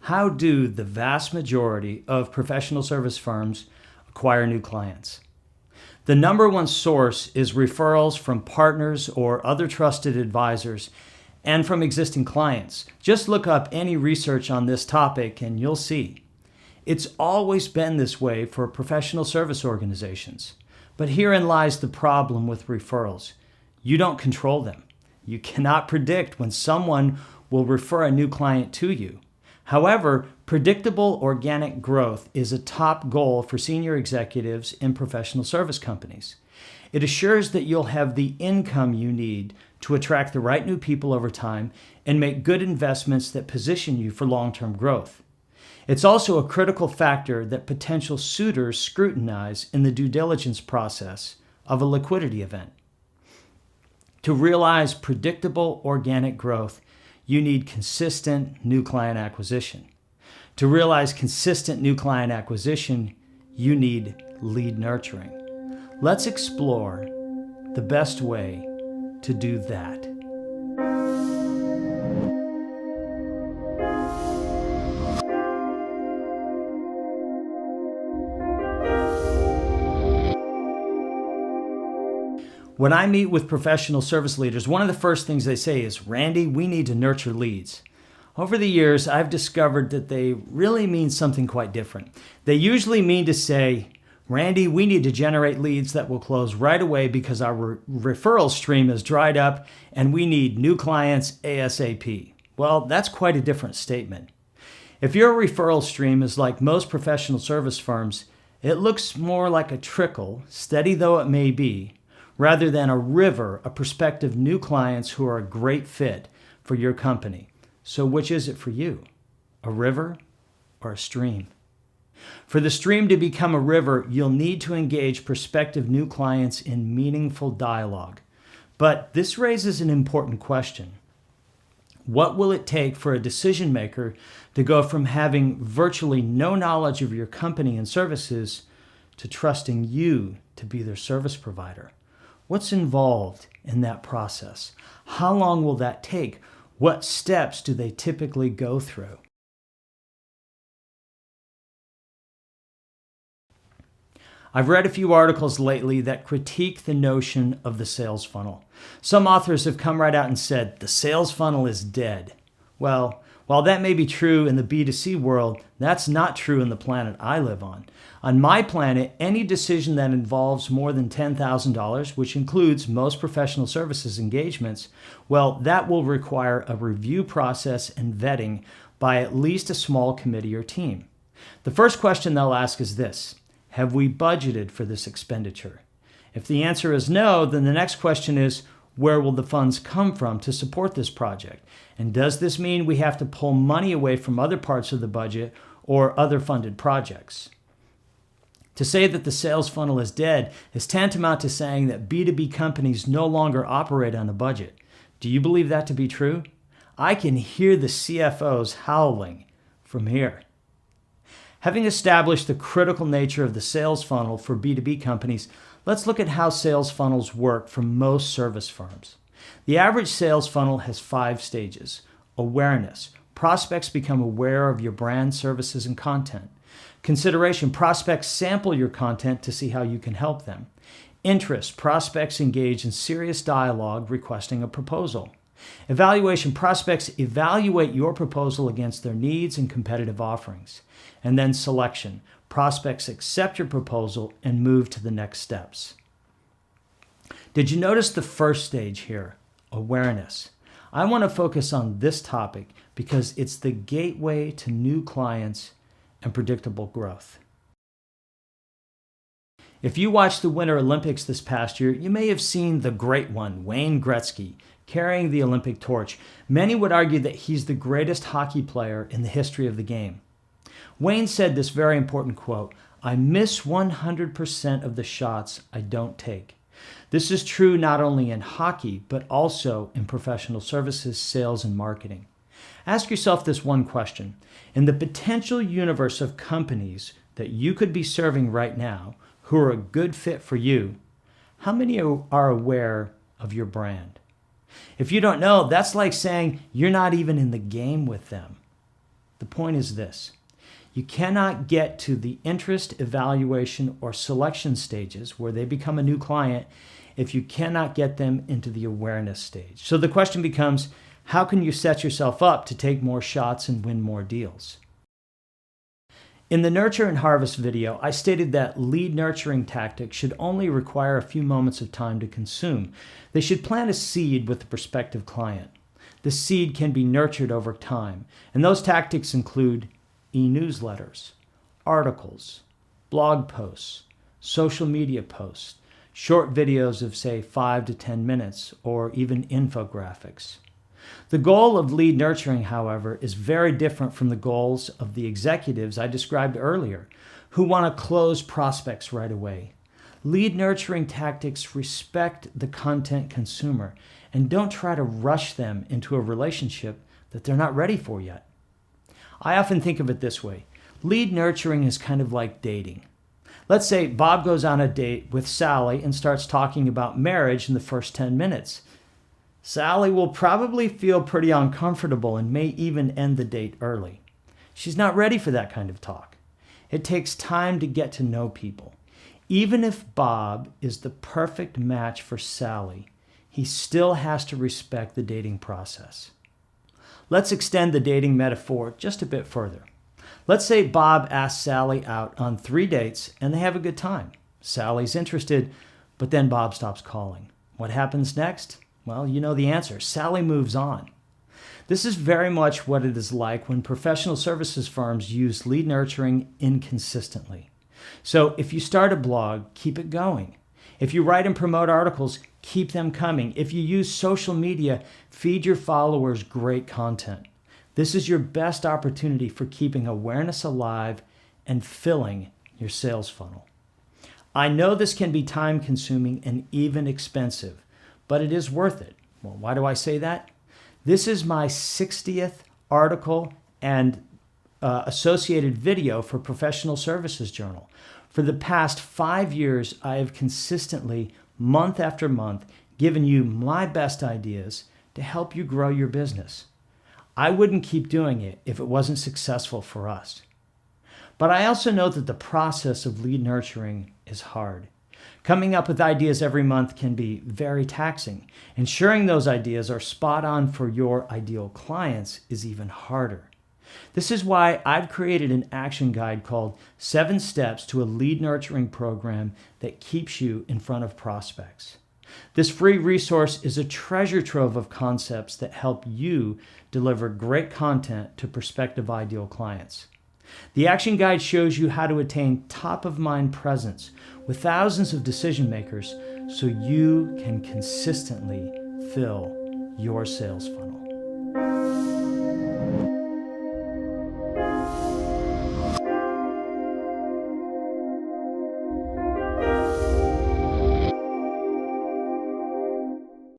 How do the vast majority of professional service firms acquire new clients? The number one source is referrals from partners or other trusted advisors and from existing clients. Just look up any research on this topic and you'll see. It's always been this way for professional service organizations. But herein lies the problem with referrals. You don't control them. You cannot predict when someone will refer a new client to you. However, predictable organic growth is a top goal for senior executives in professional service companies. It assures that you'll have the income you need to attract the right new people over time and make good investments that position you for long-term growth. It's also a critical factor that potential suitors scrutinize in the due diligence process of a liquidity event. To realize predictable organic growth, you need consistent new client acquisition. To realize consistent new client acquisition, you need lead nurturing. Let's explore the best way to do that. When I meet with professional service leaders, one of the first things they say is, "Randy, we need to nurture leads." Over the years, I've discovered that they really mean something quite different. They usually mean to say, "Randy, we need to generate leads that will close right away because our referral stream is dried up and we need new clients ASAP." Well, that's quite a different statement. If your referral stream is like most professional service firms, it looks more like a trickle, steady though it may be, rather than a river of prospective new clients who are a great fit for your company. So which is it for you? A river or a stream? For the stream to become a river, you'll need to engage prospective new clients in meaningful dialogue. But this raises an important question. What will it take for a decision maker to go from having virtually no knowledge of your company and services to trusting you to be their service provider? What's involved in that process? How long will that take? What steps do they typically go through? I've read a few articles lately that critique the notion of the sales funnel. Some authors have come right out and said, the sales funnel is dead. Well, while that may be true in the B2C world, that's not true in the planet I live on. On my planet, any decision that involves more than $10,000, which includes most professional services engagements, well, that will require a review process and vetting by at least a small committee or team. The first question they'll ask is this: have we budgeted for this expenditure? If the answer is no, then the next question is, where will the funds come from to support this project? And does this mean we have to pull money away from other parts of the budget or other funded projects? To say that the sales funnel is dead is tantamount to saying that B2B companies no longer operate on a budget. Do you believe that to be true? I can hear the CFOs howling from here. Having established the critical nature of the sales funnel for B2B companies, let's look at how sales funnels work for most service firms. The average sales funnel has 5 stages. Awareness. Prospects become aware of your brand, services, and content. Consideration. Prospects sample your content to see how you can help them. Interest. Prospects engage in serious dialogue requesting a proposal. Evaluation. Prospects evaluate your proposal against their needs and competitive offerings. And then selection. Prospects accept your proposal and move to the next steps. Did you notice the first stage here? Awareness. I want to focus on this topic because it's the gateway to new clients and predictable growth. If you watched the Winter Olympics this past year, you may have seen the great one, Wayne Gretzky, carrying the Olympic torch. Many would argue that he's the greatest hockey player in the history of the game. Wayne said this very important quote, "I miss 100% of the shots I don't take." This is true not only in hockey, but also in professional services, sales, and marketing. Ask yourself this one question. In the potential universe of companies that you could be serving right now, who are a good fit for you, how many are aware of your brand? If you don't know, that's like saying you're not even in the game with them. The point is this: you cannot get to the interest, evaluation, or selection stages where they become a new client if you cannot get them into the awareness stage. So the question becomes, how can you set yourself up to take more shots and win more deals? In the Nurture and Harvest video, I stated that lead nurturing tactics should only require a few moments of time to consume. They should plant a seed with the prospective client. The seed can be nurtured over time, and those tactics include e-newsletters, articles, blog posts, social media posts, short videos of, say, 5 to 10 minutes, or even infographics. The goal of lead nurturing, however, is very different from the goals of the executives I described earlier, who want to close prospects right away. Lead nurturing tactics respect the content consumer and don't try to rush them into a relationship that they're not ready for yet. I often think of it this way. Lead nurturing is kind of like dating. Let's say Bob goes on a date with Sally and starts talking about marriage in the first 10 minutes. Sally will probably feel pretty uncomfortable and may even end the date early. She's not ready for that kind of talk. It takes time to get to know people. Even if Bob is the perfect match for Sally, he still has to respect the dating process. Let's extend the dating metaphor just a bit further. Let's say Bob asks Sally out on 3 dates and they have a good time. Sally's interested, but then Bob stops calling. What happens next? Well, you know the answer. Sally moves on. This is very much what it is like when professional services firms use lead nurturing inconsistently. So if you start a blog, keep it going. If you write and promote articles, keep them coming. If you use social media, feed your followers great content. This is your best opportunity for keeping awareness alive and filling your sales funnel. I know this can be time-consuming and even expensive, but it is worth it. Well, why do I say that? This is my 60th article and associated video for Professional Services Journal. For the past 5 years, I have consistently, month after month, given you my best ideas to help you grow your business. I wouldn't keep doing it if it wasn't successful for us. But I also know that the process of lead nurturing is hard. Coming up with ideas every month can be very taxing. Ensuring those ideas are spot on for your ideal clients is even harder. This is why I've created an action guide called 7 Steps to a Lead Nurturing Program that keeps you in front of prospects. This free resource is a treasure trove of concepts that help you deliver great content to prospective ideal clients. The action guide shows you how to attain top-of-mind presence with thousands of decision makers so you can consistently fill your sales funnel.